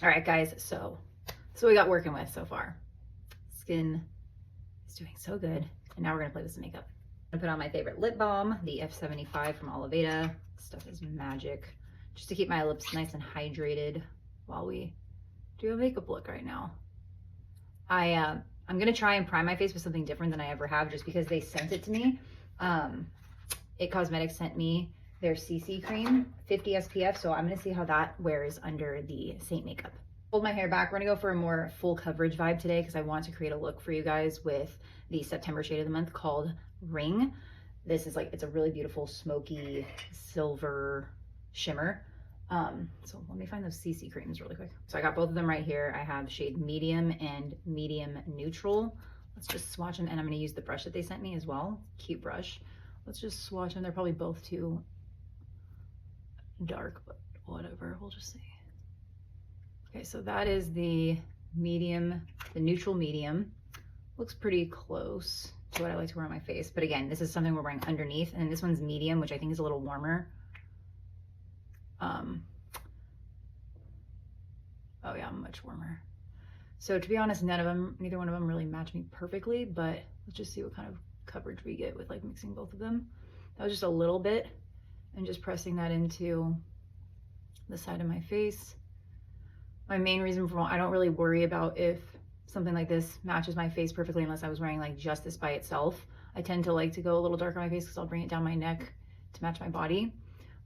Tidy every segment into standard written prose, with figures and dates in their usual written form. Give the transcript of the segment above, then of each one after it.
All right, guys, so that's what we got working with so far. Skin is doing so good. And now we're gonna play with some makeup. I'm gonna put on my favorite lip balm, the F75 from Oliveda. This stuff is magic. Just to keep my lips nice and hydrated while we do a makeup look right now. I'm gonna try and prime my face with something different than I ever have, just because they sent it to me. It Cosmetics sent me their CC cream, 50 SPF, so I'm gonna see how that wears under the Saint makeup. Hold my hair back. We're gonna go for a more full coverage vibe today because I want to create a look for you guys with the September shade of the month called Ring. This is like, it's a really beautiful smoky silver shimmer. So let me find those CC creams really quick. So I got both of them right here. I have shade medium and medium neutral. Let's just swatch them, and I'm gonna use the brush that they sent me as well. Cute brush. Let's just swatch them. They're probably both too dark, but whatever, we'll just see. Okay, so that is the medium, the neutral medium. Looks pretty close to what I like to wear on my face. But again, this is something we're wearing underneath, and this one's medium, which I think is a little warmer. Oh yeah, much warmer. So to be honest, neither one of them really match me perfectly, but let's just see what kind of coverage we get with like mixing both of them. That was just a little bit, and just pressing that into the side of my face. My main reason for, I don't really worry about if something like this matches my face perfectly unless I was wearing like just this by itself. I tend to like to go a little darker on my face because I'll bring it down my neck to match my body.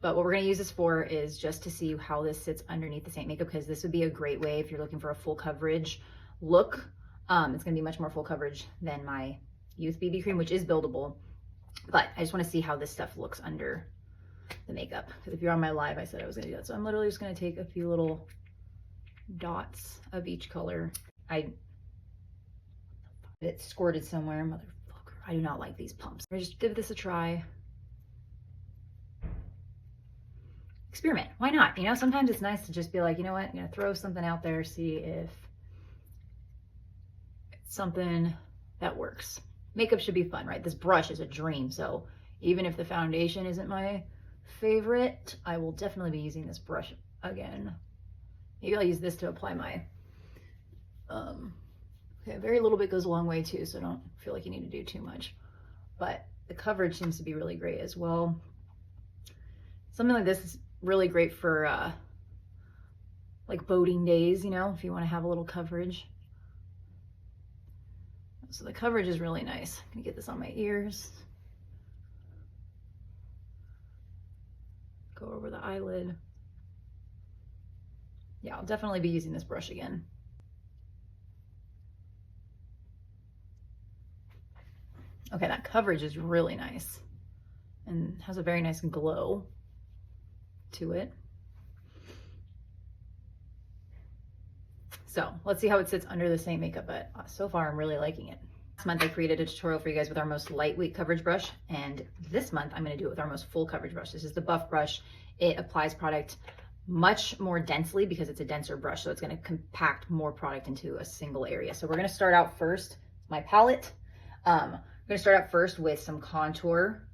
But what we're gonna use this for is just to see how this sits underneath the Saint makeup, because this would be a great way if you're looking for a full coverage look. It's gonna be much more full coverage than my Youth BB cream, which is buildable. But I just wanna see how this stuff looks under the makeup. Because if you're on my live, I said I was gonna do that. So I'm literally just gonna take a few little dots of each color. It squirted somewhere, motherfucker. I do not like these pumps. I'm just give this a try. Experiment, why not? You know, sometimes it's nice to just be like, you know what, I'm gonna throw something out there, see if it's something that works. Makeup should be fun, right? This brush is a dream, so even if the foundation isn't my favorite, I will definitely be using this brush again. Maybe I'll use this to apply my, okay, very little bit goes a long way too, so don't feel like you need to do too much. But the coverage seems to be really great as well. Something like this is really great for like boating days, you know, if you want to have a little coverage. So the coverage is really nice. I'm gonna get this on my ears. Go over the eyelid. Yeah, I'll definitely be using this brush again. Okay, that coverage is really nice and has a very nice glow to it. So let's see how it sits under the Saint makeup, but so far I'm really liking it. Last month I created a tutorial for you guys with our most lightweight coverage brush, and this month I'm gonna do it with our most full coverage brush. This is the Buff brush. It applies product much more densely because it's a denser brush, so it's gonna compact more product into a single area. So we're gonna start out first, my palette. I'm gonna start out first with some contour.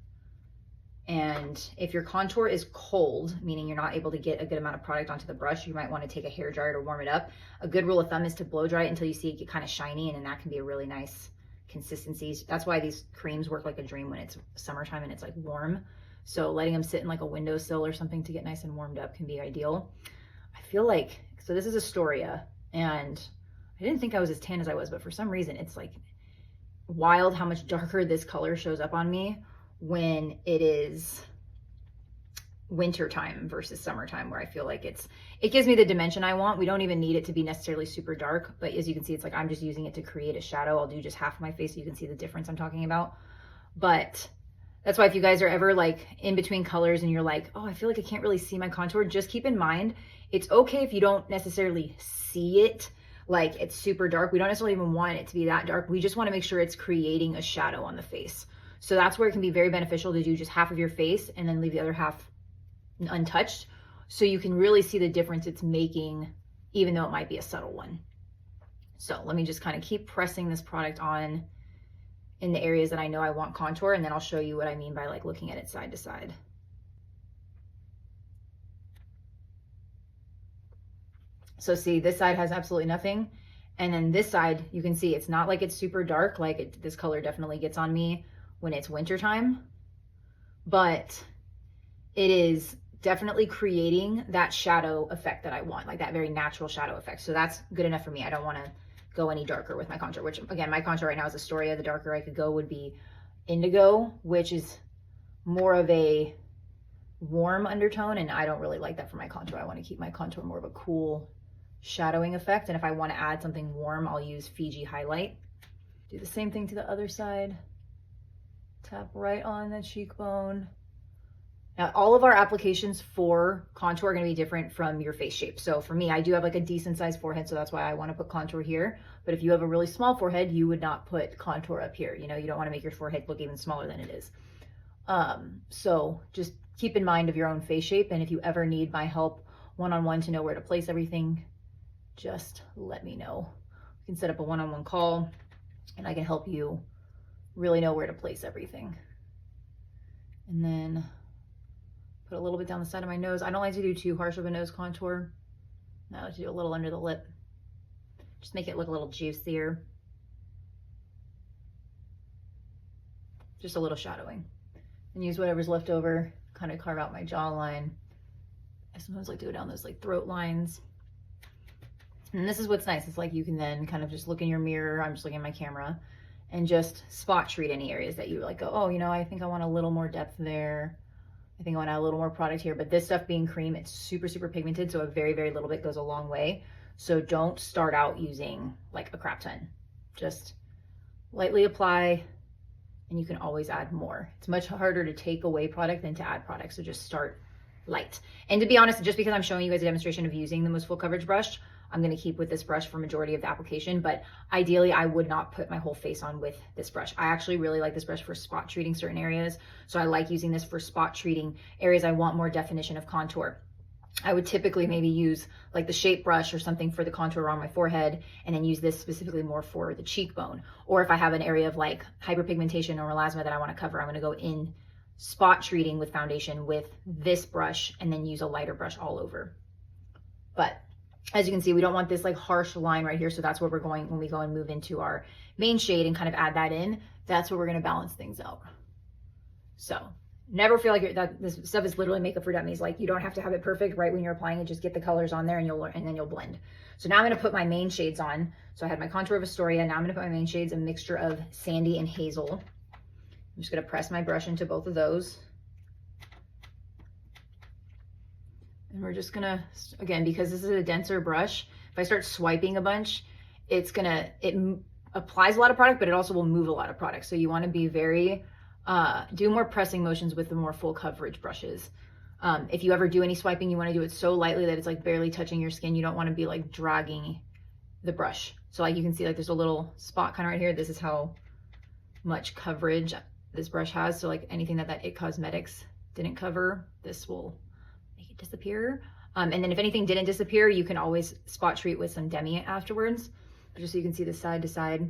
And if your contour is cold, meaning you're not able to get a good amount of product onto the brush, you might want to take a hair dryer to warm it up. A good rule of thumb is to blow dry it until you see it get kind of shiny, and then that can be a really nice consistency. That's why these creams work like a dream when it's summertime and it's like warm. So letting them sit in like a windowsill or something to get nice and warmed up can be ideal. I feel like, so this is Astoria, and I didn't think I was as tan as I was, but for some reason it's like wild how much darker this color shows up on me when it is winter time versus summertime, where I feel like it gives me the dimension I want. We don't even need it to be necessarily super dark, but as you can see, it's like I'm just using it to create a shadow. I'll do just half of my face so you can see the difference I'm talking about. But that's why if you guys are ever like in between colors and you're like, oh, I feel like I can't really see my contour, just keep in mind, it's okay if you don't necessarily see it like it's super dark. We don't necessarily even want it to be that dark. We just want to make sure it's creating a shadow on the face. So that's where it can be very beneficial to do just half of your face and then leave the other half untouched, so you can really see the difference it's making, even though it might be a subtle one. So let me just kind of keep pressing this product on in the areas that I know I want contour, and then I'll show you what I mean by like looking at it side to side. So see, this side has absolutely nothing. And then this side, you can see it's not like it's super dark. Like this color definitely gets on me when it's wintertime, but it is definitely creating that shadow effect that I want, like that very natural shadow effect. So that's good enough for me. I don't want to go any darker with my contour, which again, my contour right now is Astoria. The darker I could go would be Indigo, which is more of a warm undertone, and I don't really like that for my contour. I want to keep my contour more of a cool shadowing effect. And if I want to add something warm, I'll use Fiji Highlight. Do the same thing to the other side. Tap right on the cheekbone. Now, all of our applications for contour are going to be different from your face shape. So for me, I do have like a decent sized forehead, so that's why I want to put contour here. But if you have a really small forehead, you would not put contour up here. You know, you don't want to make your forehead look even smaller than it is. So just keep in mind of your own face shape. And if you ever need my help one-on-one to know where to place everything, just let me know. We can set up a one-on-one call and I can help you really know where to place everything. And then put a little bit down the side of my nose. I don't like to do too harsh of a nose contour. I like to do a little under the lip. Just make it look a little juicier. Just a little shadowing. And use whatever's left over, kind of carve out my jawline. I sometimes like to go down those like throat lines. And this is what's nice. It's like you can then kind of just look in your mirror. I'm just looking at my camera and just spot treat any areas that you like go, oh, you know, I think I want a little more depth there. I think I want to add a little more product here. But this stuff being cream, it's super, super pigmented. So a very, very little bit goes a long way. So don't start out using like a crap ton. Just lightly apply and you can always add more. It's much harder to take away product than to add product. So just start light. And to be honest, just because I'm showing you guys a demonstration of using the most full coverage brush, I'm going to keep with this brush for majority of the application, but ideally I would not put my whole face on with this brush. I actually really like this brush for spot treating certain areas. So I like using this for spot treating areas I want more definition of contour. I would typically maybe use like the shape brush or something for the contour around my forehead, and then use this specifically more for the cheekbone. Or if I have an area of like hyperpigmentation or melasma that I want to cover, I'm going to go in spot treating with foundation with this brush and then use a lighter brush all over. But as you can see, we don't want this like harsh line right here. So that's where we're going when we go and move into our main shade and kind of add that in. That's where we're going to balance things out. So never feel like this stuff is literally makeup for dummies. Like you don't have to have it perfect right when you're applying it. Just get the colors on there and then you'll blend. So now I'm going to put my main shades on. So I had my contour of Astoria. Now I'm going to put my main shades, a mixture of Sandy and Hazel. I'm just going to press my brush into both of those. And we're just gonna, again, because this is a denser brush, if I start swiping a bunch, it applies a lot of product, but it also will move a lot of product. So you wanna be very, do more pressing motions with the more full coverage brushes. If you ever do any swiping, you wanna do it so lightly that it's like barely touching your skin. You don't wanna be like dragging the brush. So like you can see like there's a little spot kind of right here. This is how much coverage this brush has. So like anything that It Cosmetics didn't cover, this will disappear. And then if anything didn't disappear, you can always spot treat with some demi afterwards. But just so you can see the side to side,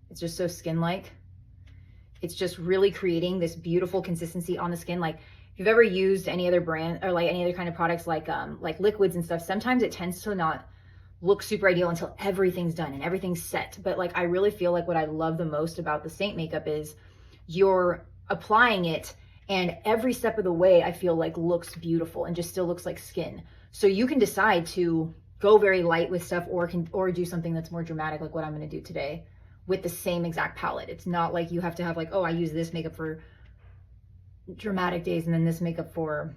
it's just so skin-like. It's just really creating this beautiful consistency on the skin. Like if you've ever used any other brand or like any other kind of products like liquids and stuff, sometimes it tends to not look super ideal until everything's done and everything's set. But like I really feel like what I love the most about the Saint makeup is you're applying it, and every step of the way, I feel like looks beautiful and just still looks like skin. So you can decide to go very light with stuff or do something that's more dramatic, like what I'm gonna do today with the same exact palette. It's not like you have to have like, oh, I use this makeup for dramatic days and then this makeup for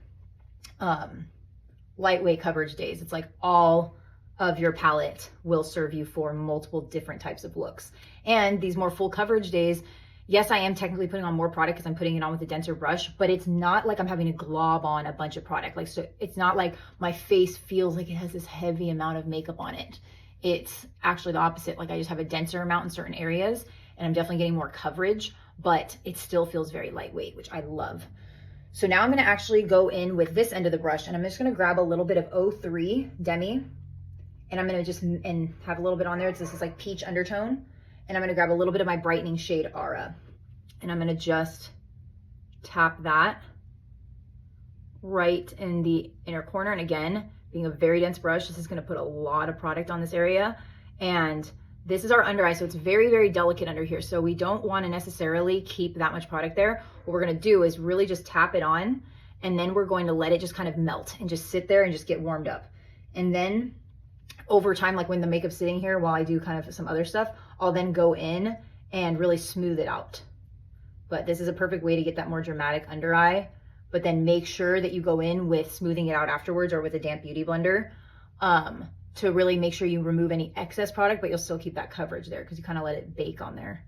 lightweight coverage days. It's like all of your palette will serve you for multiple different types of looks. And these more full coverage days, yes, I am technically putting on more product because I'm putting it on with a denser brush, but it's not like I'm having to glob on a bunch of product. Like, so it's not like my face feels like it has this heavy amount of makeup on it. It's actually the opposite. Like I just have a denser amount in certain areas and I'm definitely getting more coverage, but it still feels very lightweight, which I love. So now I'm gonna actually go in with this end of the brush and I'm just gonna grab a little bit of 03 Demi and I'm gonna just have a little bit on there. This is like peach undertone. And I'm gonna grab a little bit of my brightening shade Aura. And I'm gonna just tap that right in the inner corner. And again, being a very dense brush, this is gonna put a lot of product on this area. And this is our under eye, so it's very, very delicate under here. So we don't wanna necessarily keep that much product there. What we're gonna do is really just tap it on, and then we're going to let it just kind of melt and just sit there and just get warmed up. And then over time, like when the makeup's sitting here while I do kind of some other stuff, I'll then go in and really smooth it out. But this is a perfect way to get that more dramatic under eye, but then make sure that you go in with smoothing it out afterwards or with a damp beauty blender to really make sure you remove any excess product, but you'll still keep that coverage there because you kind of let it bake on there.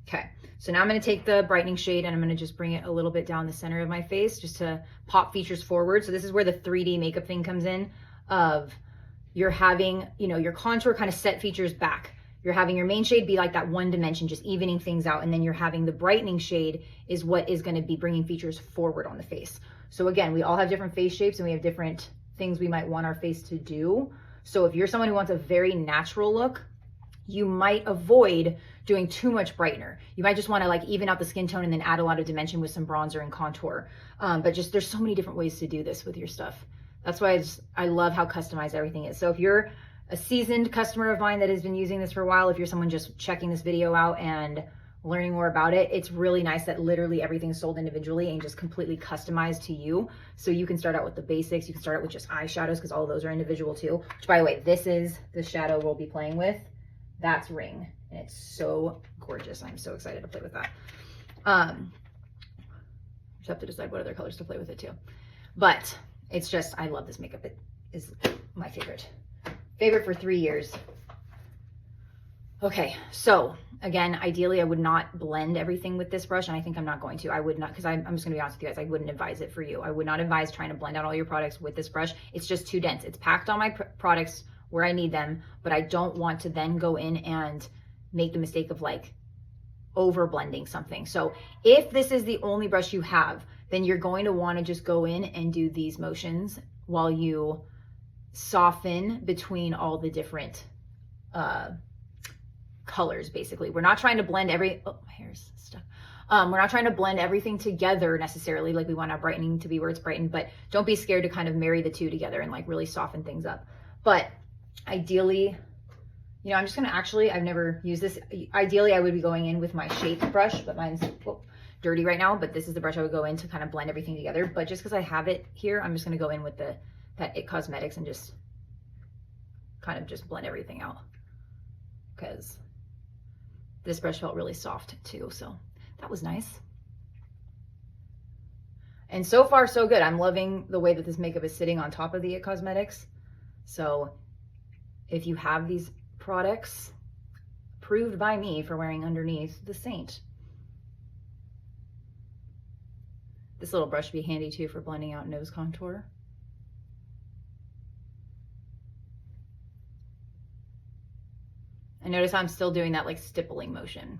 Okay, so now I'm gonna take the brightening shade and I'm gonna just bring it a little bit down the center of my face just to pop features forward. So this is where the 3D makeup thing comes in of you're having, you know, your contour kind of set features back. You're having your main shade be like that one dimension, just evening things out. And then you're having the brightening shade is what is gonna be bringing features forward on the face. So again, we all have different face shapes and we have different things we might want our face to do. So if you're someone who wants a very natural look, you might avoid doing too much brightener. You might just want to like even out the skin tone and then add a lot of dimension with some bronzer and contour. But just there's so many different ways to do this with your stuff. That's why I love how customized everything is. So if you're a seasoned customer of mine that has been using this for a while, if you're someone just checking this video out and learning more about it, it's really nice that literally everything's sold individually and just completely customized to you. So you can start out with the basics. You can start out with just eyeshadows because all of those are individual too. Which by the way, this is the shadow we'll be playing with. That's Ring, and it's so gorgeous. I'm so excited to play with that. Just have to decide what other colors to play with it too. But it's just, I love this makeup. It is my favorite. Favorite for 3 years. Okay, so again, ideally I would not blend everything with this brush, and I think I'm not going to. I would not, because I'm just gonna be honest with you guys, I wouldn't advise it for you. I would not advise trying to blend out all your products with this brush. It's just too dense. It's packed on my products where I need them, but I don't want to then go in and make the mistake of like over blending something. So if this is the only brush you have, then you're going to want to just go in and do these motions while you soften between all the different colors. Basically, we're not trying to blend oh, my hair's stuck. We're not trying to blend everything together necessarily. Like we want our brightening to be where it's brightened, but don't be scared to kind of marry the two together and like really soften things up. But ideally, you know, I'm just gonna actually, I've never used this. Ideally, I would be going in with my shape brush, but mine's dirty right now, but this is the brush I would go in to kind of blend everything together. But just because I have it here, I'm just gonna go in with that It Cosmetics and just kind of just blend everything out because this brush felt really soft too. So that was nice. And so far, so good. I'm loving the way that this makeup is sitting on top of the It Cosmetics. So if you have these products approved by me for wearing underneath the Saint, this little brush would be handy too for blending out nose contour. And notice how I'm still doing that like stippling motion.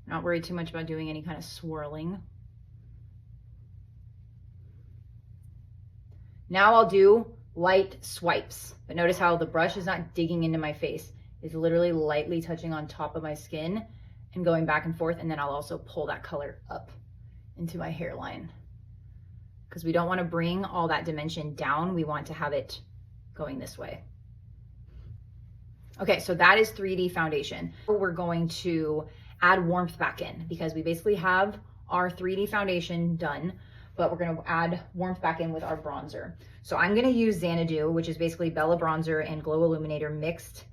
Not worried too much about doing any kind of swirling. Now I'll do light swipes, but notice how the brush is not digging into my face. It's literally lightly touching on top of my skin and going back and forth, and then I'll also pull that color up into my hairline because we don't want to bring all that dimension down. We want to have it going this way. Okay, so that is 3D foundation. We're going to add warmth back in because we basically have our 3D foundation done, but we're gonna add warmth back in with our bronzer. So I'm gonna use Xanadu, which is basically Bella Bronzer and Glow Illuminator mixed.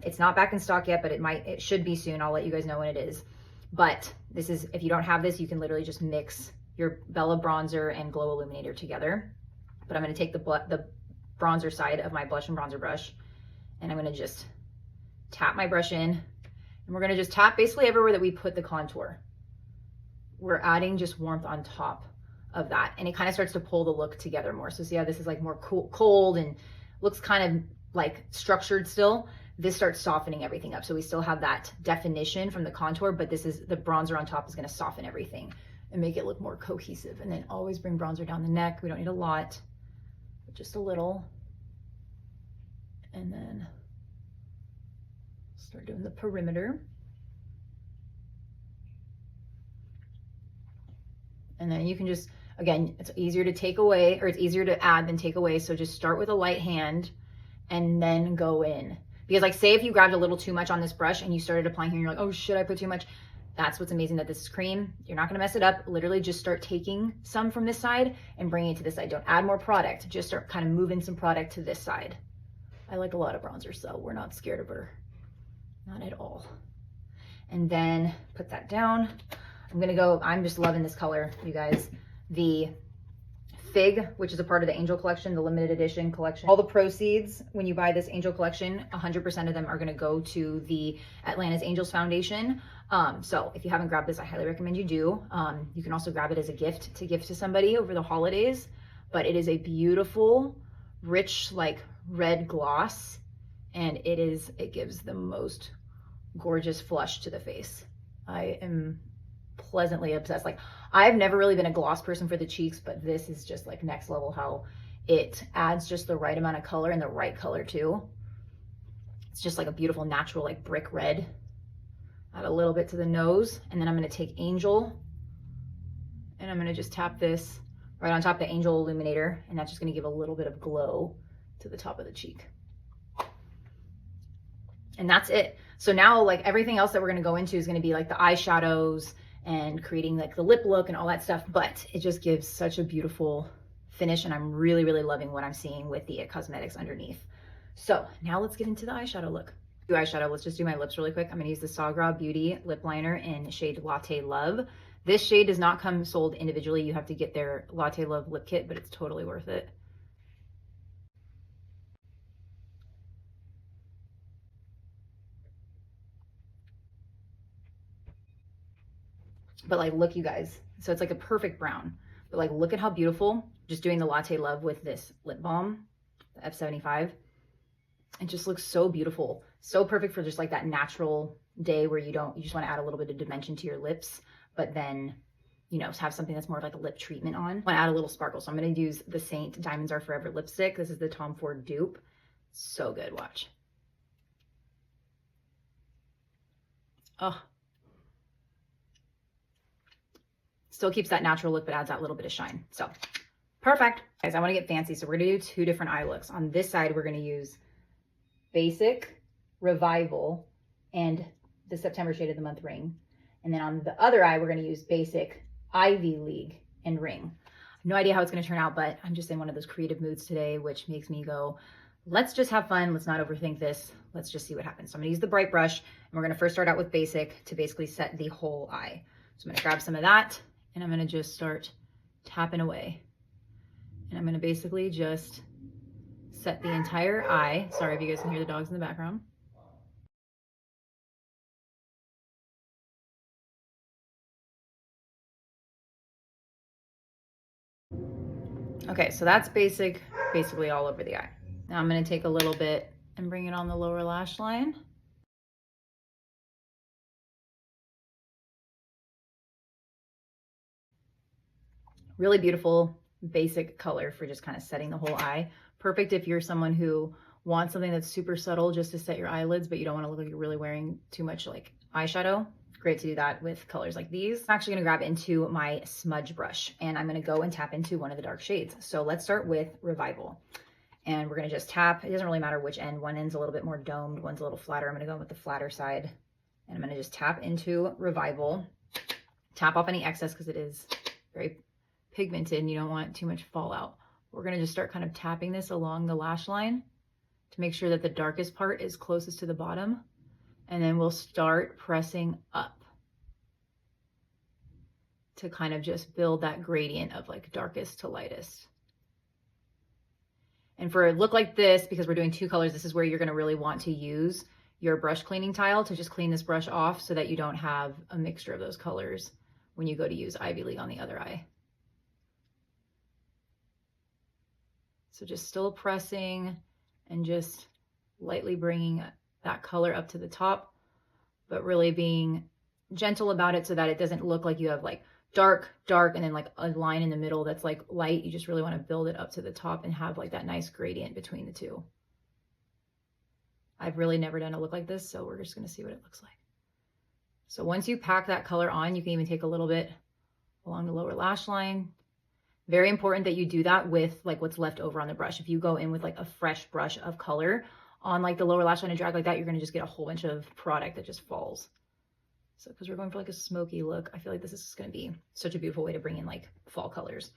It's not back in stock yet, but it should be soon. I'll let you guys know when it is. But this is, if you don't have this, you can literally just mix your Bella Bronzer and Glow Illuminator together. But I'm gonna take the bronzer side of my blush and bronzer brush, and I'm gonna just tap my brush in, and we're gonna just tap basically everywhere that we put the contour. We're adding just warmth on top of that, and it kind of starts to pull the look together more. So see how this is like more cold and looks kind of like structured still. This starts softening everything up. So we still have that definition from the contour, but this is the bronzer on top is gonna soften everything and make it look more cohesive. And then always bring bronzer down the neck. We don't need a lot, but just a little. And then start doing the perimeter. And then you can just, Again, it's easier to take away, or it's easier to add than take away. So just start with a light hand and then go in. Because like say if you grabbed a little too much on this brush and you started applying here and you're like, oh shit, I put too much. That's what's amazing that this is cream. You're not gonna mess it up. Literally just start taking some from this side and bringing it to this side. Don't add more product. Just start kind of moving some product to this side. I like a lot of bronzer, so we're not scared of her. Not at all. And then put that down. I'm just loving this color, you guys. The Fig, which is a part of the Angel collection, the limited edition collection. All the proceeds when you buy this Angel collection, 100% of them are going to go to the Atlanta's Angels Foundation. So if you haven't grabbed this, I highly recommend you do. You can also grab it as a gift to somebody over the holidays, but it is a beautiful, rich, like red gloss, and it gives the most gorgeous flush to the face. I am pleasantly obsessed. Like, I've never really been a gloss person for the cheeks, but this is just like next level how it adds just the right amount of color, and the right color too. It's just like a beautiful natural like brick red. Add a little bit to the nose, and then I'm going to take Angel and I'm going to just tap this right on top of the Angel illuminator, and that's just going to give a little bit of glow to the top of the cheek. And that's it. So now like everything else that we're going to go into is going to be like the eyeshadows and creating like the lip look and all that stuff, but it just gives such a beautiful finish, and I'm really, really loving what I'm seeing with the cosmetics underneath. So now let's get into the eyeshadow look. Eyeshadow, let's just do my lips really quick. I'm gonna use the Sagrah Beauty lip liner in shade Latte Love. This shade does not come sold individually. You have to get their Latte Love lip kit, but it's totally worth it. But like, look, you guys, so it's like a perfect brown, but like, look at how beautiful, just doing the Latte Love with this lip balm, the F75. It just looks so beautiful. So perfect for just like that natural day where you just want to add a little bit of dimension to your lips, but then, you know, have something that's more of like a lip treatment on. I want to add a little sparkle. So I'm going to use the Saint Diamonds Are Forever lipstick. This is the Tom Ford dupe. So good. Watch. Oh, still keeps that natural look, but adds that little bit of shine. So perfect. Guys, I want to get fancy. So we're going to do two different eye looks. On this side, we're going to use Basic, Revival, and the September Shade of the Month Ring. And then on the other eye, we're going to use Basic, Ivy League, and Ring. No idea how it's going to turn out, but I'm just in one of those creative moods today, which makes me go, let's just have fun. Let's not overthink this. Let's just see what happens. So I'm going to use the bright brush, and we're going to first start out with Basic to basically set the whole eye. So I'm going to grab some of that, and I'm going to just start tapping away. And I'm going to basically just set the entire eye. Sorry if you guys can hear the dogs in the background. Okay, so that's basically all over the eye. Now I'm going to take a little bit and bring it on the lower lash line. Really beautiful, basic color for just kind of setting the whole eye. Perfect if you're someone who wants something that's super subtle just to set your eyelids, but you don't want to look like you're really wearing too much like eyeshadow. Great to do that with colors like these. I'm actually going to grab into my smudge brush, and I'm going to go and tap into one of the dark shades. So let's start with Revival. And we're going to just tap. It doesn't really matter which end. One end's a little bit more domed, one's a little flatter. I'm going to go with the flatter side, and I'm going to just tap into Revival. Tap off any excess because it is very pigmented and you don't want too much fallout. We're going to just start kind of tapping this along the lash line to make sure that the darkest part is closest to the bottom. And then we'll start pressing up to kind of just build that gradient of like darkest to lightest. And for a look like this, because we're doing two colors, this is where you're going to really want to use your brush cleaning tile to just clean this brush off so that you don't have a mixture of those colors when you go to use Ivy League on the other eye. So just still pressing and just lightly bringing that color up to the top, but really being gentle about it so that it doesn't look like you have like dark, and then like a line in the middle that's like light. You just really want to build it up to the top and have like that nice gradient between the two. I've really never done a look like this, so we're just going to see what it looks like. So once you pack that color on, you can even take a little bit along the lower lash line, Very important that you do that with like what's left over on the brush. If you go in with like a fresh brush of color on like the lower lash line and drag like that, you're gonna just get a whole bunch of product that just falls. So because we're going for like a smoky look, I feel like this is gonna be such a beautiful way to bring in like fall colors.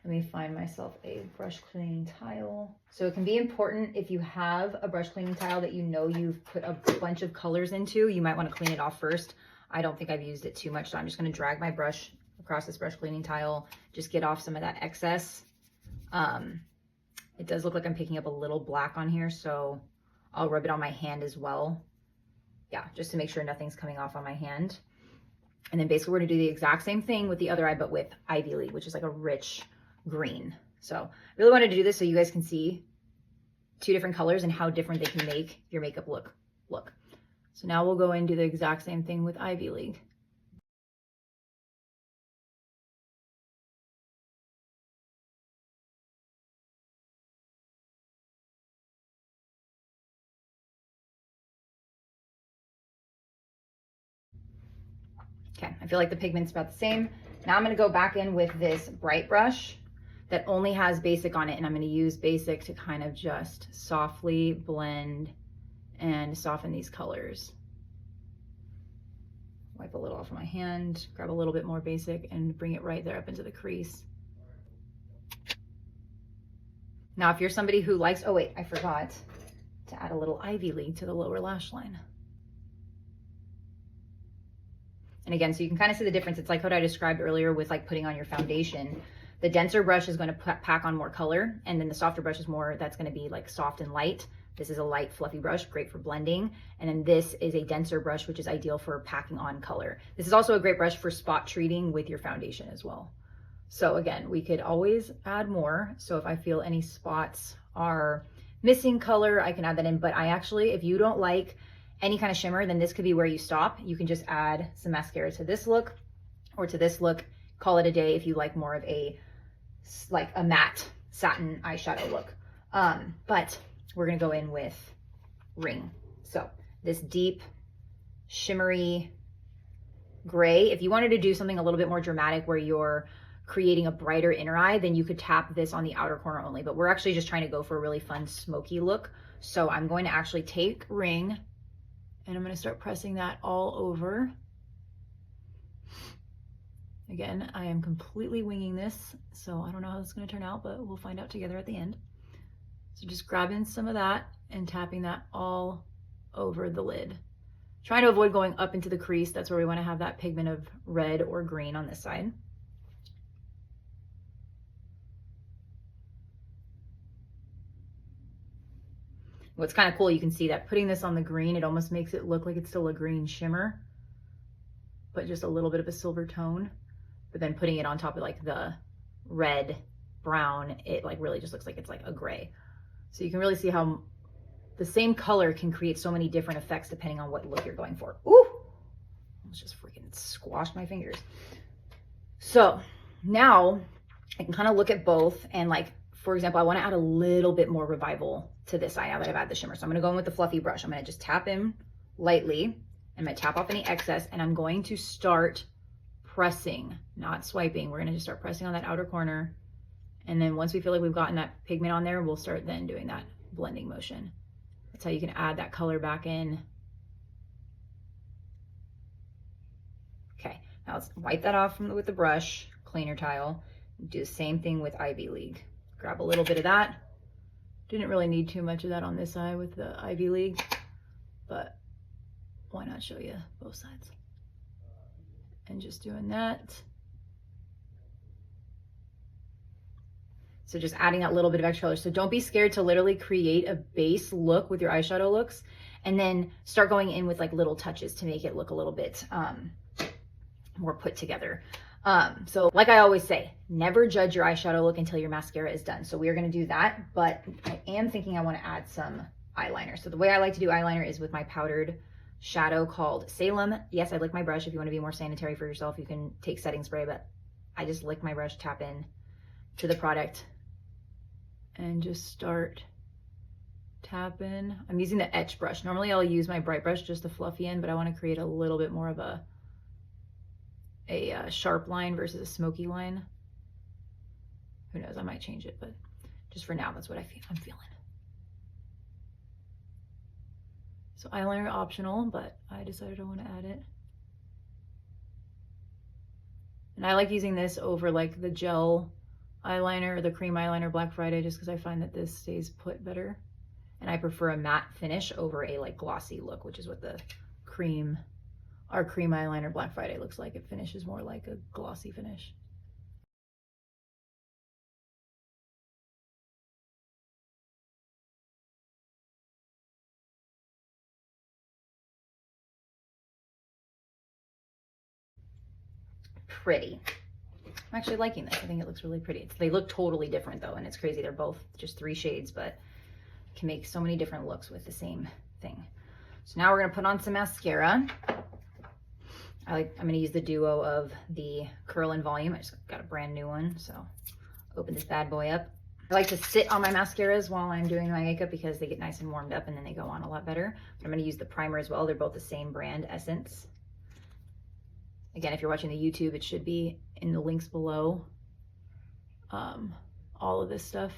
Let me find myself a brush cleaning towel. So it can be important if you have a brush cleaning towel that you know you've put a bunch of colors into, you might want to clean it off first. I don't think I've used it too much, so I'm just going to drag my brush across this brush cleaning towel, just get off some of that excess. It does look like I'm picking up a little black on here, so I'll rub it on my hand as well. Yeah, just to make sure nothing's coming off on my hand. And then basically we're going to do the exact same thing with the other eye, but with Ivy League, which is like a rich green. So I really wanted to do this so you guys can see two different colors and how different they can make your makeup look. So now we'll go and do the exact same thing with Ivy League. Okay, I feel like the pigment's about the same. Now I'm gonna go back in with this bright brush that only has basic on it, and I'm gonna use basic to kind of just softly blend and soften these colors. Wipe a little off of my hand, grab a little bit more basic and bring it right there up into the crease. Now, if you're somebody who likes, oh wait, I forgot to add a little Ivy League to the lower lash line. And again, so you can kind of see the difference. It's like what I described earlier with like putting on your foundation. The denser brush is going to pack on more color, and then the softer brush is more, that's going to be like soft and light. This is a light fluffy brush, great for blending. And then this is a denser brush, which is ideal for packing on color. This is also a great brush for spot treating with your foundation as well. So again, we could always add more. So if I feel any spots are missing color, I can add that in. But I actually, if you don't like any kind of shimmer, then this could be where you stop. You can just add some mascara to this look or to this look, call it a day if you like more of a, like a matte satin eyeshadow look. But we're gonna go in with Ring. So this deep, shimmery gray. If you wanted to do something a little bit more dramatic where you're creating a brighter inner eye, then you could tap this on the outer corner only. But we're actually just trying to go for a really fun smoky look. So I'm going to actually take Ring and I'm gonna start pressing that all over. Again, I am completely winging this, so I don't know how this is gonna turn out, but we'll find out together at the end. So just grabbing some of that and tapping that all over the lid. Trying to avoid going up into the crease. That's where we want to have that pigment of red or green on this side. What's kind of cool, you can see that putting this on the green, it almost makes it look like it's still a green shimmer, but just a little bit of a silver tone. But then putting it on top of like the red, brown, it like really just looks like it's like a gray. So you can really see how the same color can create so many different effects depending on what look you're going for. Ooh, almost just freaking squashed my fingers. So now I can kind of look at both and like, for example, I want to add a little bit more revival to this eye now that I've added the shimmer. So I'm going to go in with the fluffy brush. I'm going to just tap in lightly. I'm going to tap off any excess and I'm going to start pressing, not swiping. We're going to just start pressing on that outer corner. And then once we feel like we've gotten that pigment on there, we'll start then doing that blending motion. That's how you can add that color back in. Okay, now let's wipe that off with the brush, cleaner tile. Do the same thing with Ivy League. Grab a little bit of that. Didn't really need too much of that on this eye with the Ivy League, but why not show you both sides? And just doing that. So just adding that little bit of extra color. So don't be scared to literally create a base look with your eyeshadow looks and then start going in with like little touches to make it look a little bit more put together. So like I always say, never judge your eyeshadow look until your mascara is done. So we are going to do that, but I am thinking I want to add some eyeliner. So the way I like to do eyeliner is with my powdered shadow called Salem. Yes, I lick my brush. If you want to be more sanitary for yourself, you can take setting spray, but I just lick my brush, tap in to the product and just start tapping. I'm using the etch brush. Normally I'll use my bright brush, just the fluffy end, but I want to create a little bit more of a sharp line versus a smoky line. Who knows, I might change it, but just for now, that's what I'm feeling. So eyeliner optional, but I decided I want to add it. And I like using this over like the gel eyeliner or the cream eyeliner Black Friday, just because I find that this stays put better. And I prefer a matte finish over a like glossy look, which is what the our cream eyeliner Black Friday looks like. It finishes more like a glossy finish. Pretty. I'm actually liking this. I think it looks really pretty. They look totally different though, and it's crazy. They're both just 3 shades, but can make so many different looks with the same thing. So now we're gonna put on some mascara. I'm gonna use the duo of the Curl and Volume. I just got a brand new one, so open this bad boy up. I like to sit on my mascaras while I'm doing my makeup because they get nice and warmed up and then they go on a lot better. But I'm gonna use the primer as well. They're both the same brand, Essence. Again, if you're watching the YouTube, it should be in the links below, all of this stuff.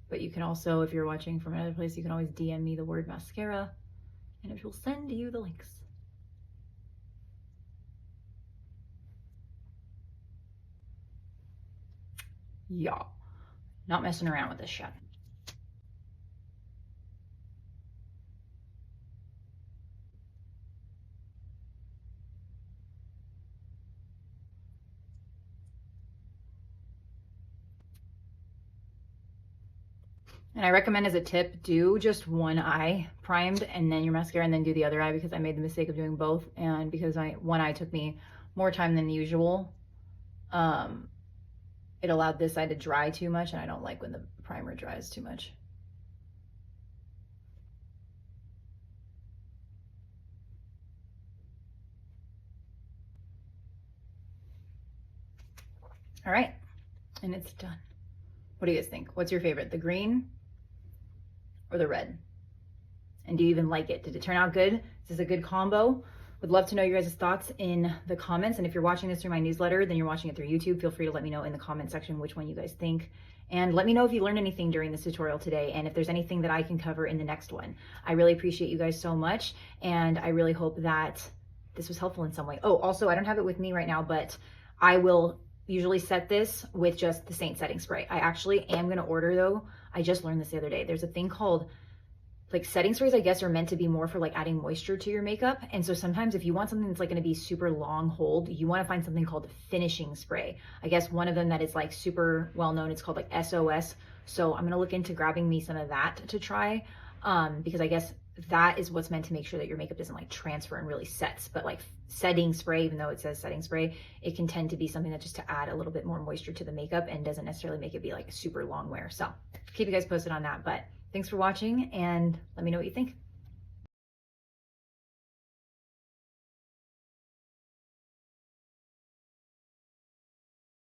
But you can also, if you're watching from another place, you can always DM me the word mascara and it will send you the links. Yeah, not messing around with this shit. And I recommend as a tip, do just one eye primed and then your mascara and then do the other eye, because I made the mistake of doing both. And because one eye took me more time than usual, it allowed this eye to dry too much, and I don't like when the primer dries too much. All right, and it's done. What do you guys think? What's your favorite, the green or the red? And do you even like it? Did it turn out good? Is this a good combo? Would love to know your guys' thoughts in the comments. And if you're watching this through my newsletter, then you're watching it through YouTube, feel free to let me know in the comment section which one you guys think. And let me know if you learned anything during this tutorial today and if there's anything that I can cover in the next one. I really appreciate you guys so much, and I really hope that this was helpful in some way. Oh, also, I don't have it with me right now, but I will usually set this with just the Saint setting spray. I actually am gonna order though. I just learned this the other day. There's a thing called, like, setting sprays, I guess, are meant to be more for like adding moisture to your makeup. And so sometimes if you want something that's like going to be super long hold, you want to find something called finishing spray. I guess one of them that is like super well known, it's called like SOS. So I'm going to look into grabbing me some of that to try, because I guess that is what's meant to make sure that your makeup doesn't like transfer and really sets. But like setting spray, even though it says setting spray, it can tend to be something that just to add a little bit more moisture to the makeup and doesn't necessarily make it be like super long wear. So keep you guys posted on that. But thanks for watching, and let me know what you think.